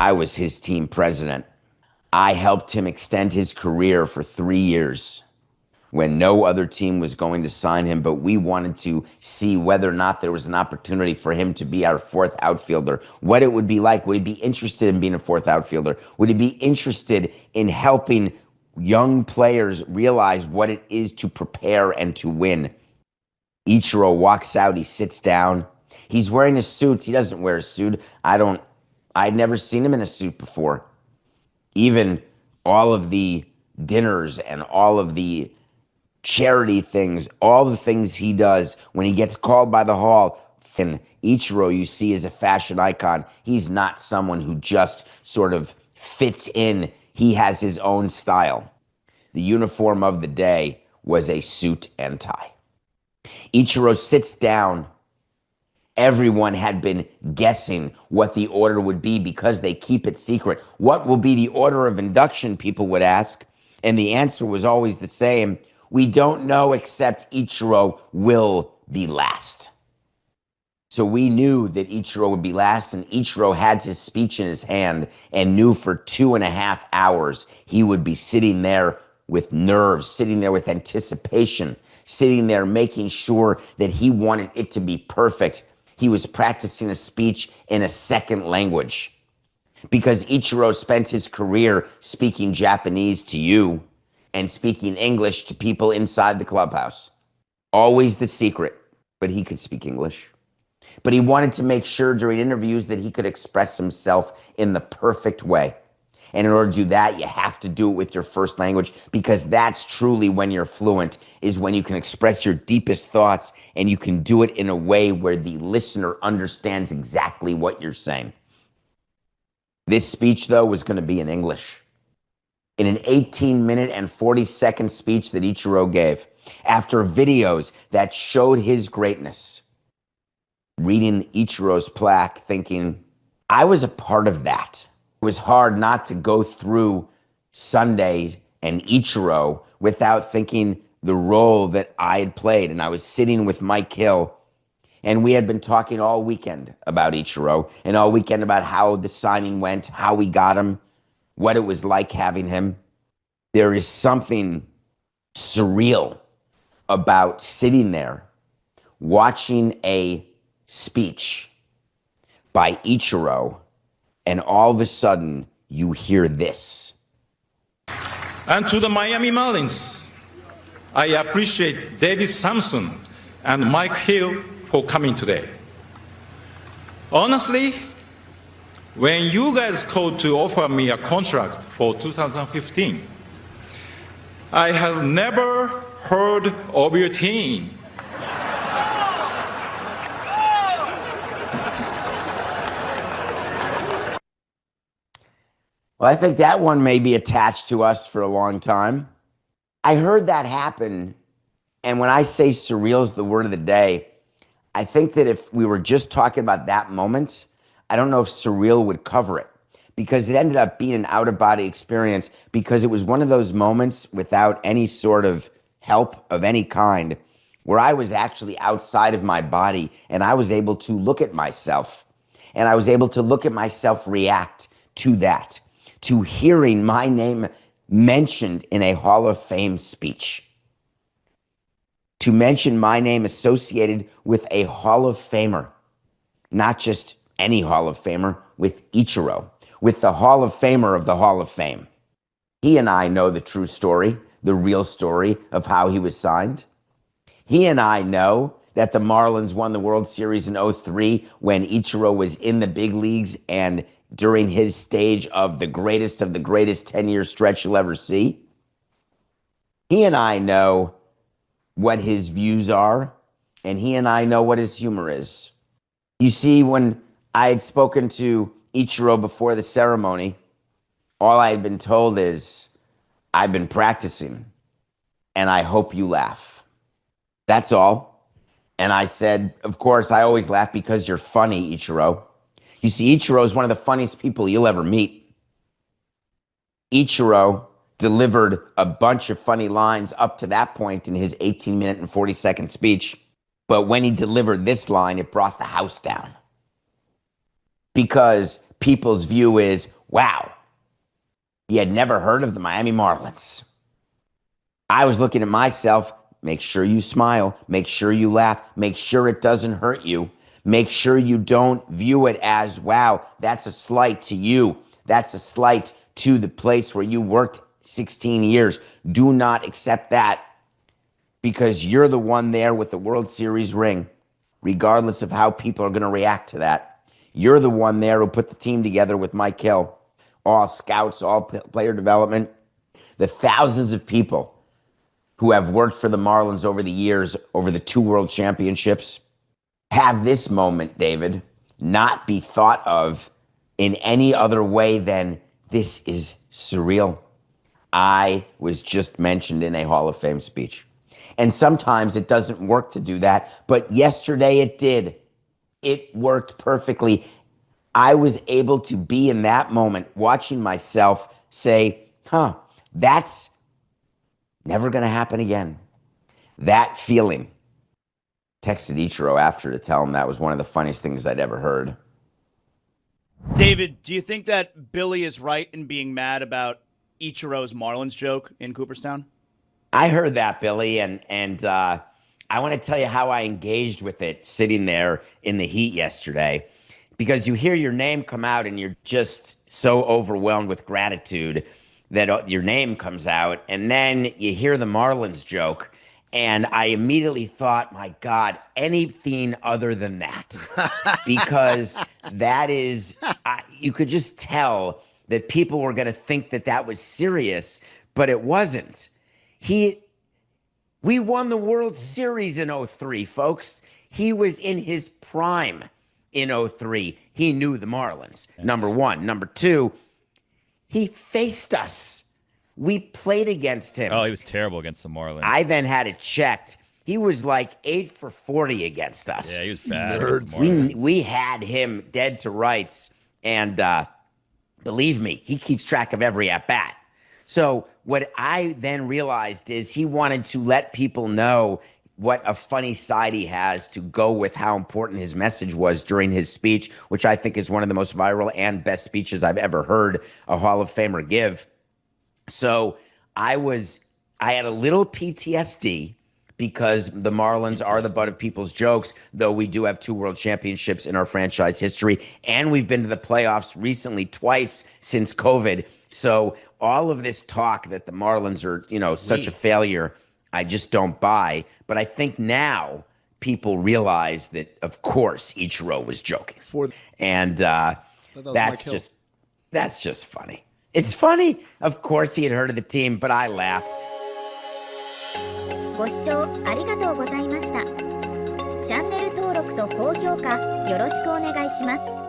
I was his team president. I helped him extend his career for 3 years when no other team was going to sign him, but we wanted to see whether or not there was an opportunity for him to be our fourth outfielder, what it would be like. Would he be interested in being a fourth outfielder? Would he be interested in helping young players realize what it is to prepare and to win? Ichiro walks out, he sits down. He's wearing a suit. He doesn't wear a suit. I'd never seen him in a suit before. Even all of the dinners and all of the charity things, all the things he does when he gets called by the hall. And Ichiro, you see, is a fashion icon. He's not someone who just sort of fits in. He has his own style. The uniform of the day was a suit and tie. Ichiro sits down. Everyone had been guessing what the order would be because they keep it secret. What will be the order of induction, people would ask. And the answer was always the same. We don't know, except Ichiro will be last. So we knew that Ichiro would be last, and Ichiro had his speech in his hand and knew for 2.5 hours he would be sitting there with nerves, sitting there with anticipation, sitting there making sure that he wanted it to be perfect. He was practicing a speech in a second language because Ichiro spent his career speaking Japanese to you and speaking English to people inside the clubhouse. Always the secret, but he could speak English. But he wanted to make sure during interviews that he could express himself in the perfect way. And in order to do that, you have to do it with your first language, because that's truly when you're fluent, is when you can express your deepest thoughts and you can do it in a way where the listener understands exactly what you're saying. This speech, though, was going to be in English. In an 18-minute and 40-second speech that Ichiro gave, after videos that showed his greatness, reading Ichiro's plaque, thinking, I was a part of that. It was hard not to go through Sundays and Ichiro without thinking the role that I had played. And I was sitting with Mike Hill, and we had been talking all weekend about Ichiro and all weekend about how the signing went, how we got him, what it was like having him. There is something surreal about sitting there watching a speech by Ichiro, and all of a sudden you hear this. And to the Miami Marlins, I appreciate David Sampson and Mike Hill for coming today. Honestly, when you guys called to offer me a contract for 2015, I have never heard of your team. Well, I think that one may be attached to us for a long time. I heard that happen, and when I say surreal is the word of the day, I think that if we were just talking about that moment, I don't know if surreal would cover it, because it ended up being an out-of-body experience, because it was one of those moments without any sort of help of any kind where I was actually outside of my body, and I was able to look at myself, and I was able to look at myself react to that, to hearing my name mentioned in a Hall of Fame speech, to mention my name associated with a Hall of Famer, not just any Hall of Famer, with Ichiro, with the Hall of Famer of the Hall of Fame. He and I know the true story, the real story of how he was signed. He and I know that the Marlins won the World Series in 2003 when Ichiro was in the big leagues and during his stage of the greatest 10-year stretch you'll ever see. He and I know what his views are, and he and I know what his humor is. You see, when I had spoken to Ichiro before the ceremony, all I had been told is, I've been practicing, and I hope you laugh. That's all. And I said, of course, I always laugh because you're funny, Ichiro. You see, Ichiro is one of the funniest people you'll ever meet. Ichiro delivered a bunch of funny lines up to that point in his 18-minute and 40-second speech. But when he delivered this line, it brought the house down. Because people's view is, wow, he had never heard of the Miami Marlins. I was looking at myself, make sure you smile, make sure you laugh, make sure it doesn't hurt you, make sure you don't view it as, wow, that's a slight to you. That's a slight to the place where you worked 16 years. Do not accept that, because you're the one there with the World Series ring, regardless of how people are going to react to that. You're the one there who put the team together with Mike Hill, all scouts, all player development, the thousands of people who have worked for the Marlins over the years, over the 2 World Championships. Have this moment, David, not be thought of in any other way than this is surreal. I was just mentioned in a Hall of Fame speech. And sometimes it doesn't work to do that, but yesterday it did. It worked perfectly. I was able to be in that moment watching myself say, that's never going to happen again. That feeling. Texted Ichiro after to tell him that was one of the funniest things I'd ever heard. David, do you think that Billy is right in being mad about Ichiro's Marlins joke in Cooperstown? I heard that, Billy, and I want to tell you how I engaged with it sitting there in the heat yesterday, because you hear your name come out and you're just so overwhelmed with gratitude that your name comes out, and then you hear the Marlins joke, and I immediately thought, my God, anything other than that, because that is, you could just tell that people were going to think that that was serious, but it wasn't. We won the World Series in 2003, folks. He was in his prime in 2003. He knew the Marlins, number one. Number two, he faced us. We played against him. Oh, he was terrible against the Marlins. I then had it checked. He was like 8 for 40 against us. Yeah, he was bad. We had him dead to rights. And believe me, he keeps track of every at-bat. So what I then realized is he wanted to let people know what a funny side he has to go with how important his message was during his speech, which I think is one of the most viral and best speeches I've ever heard a Hall of Famer give. So I had a little PTSD because the Marlins are the butt of people's jokes, though we do have 2 World Championships in our franchise history, and we've been to the playoffs recently twice since COVID. So all of this talk that the Marlins are, such a failure, I just don't buy. But I think now people realize that, of course, Ichiro was joking. And that's just funny. It's funny. Of course, he had heard of the team, but I laughed. ご視聴ありがとうございました。チャンネル登録と高評価よろしくお願いします。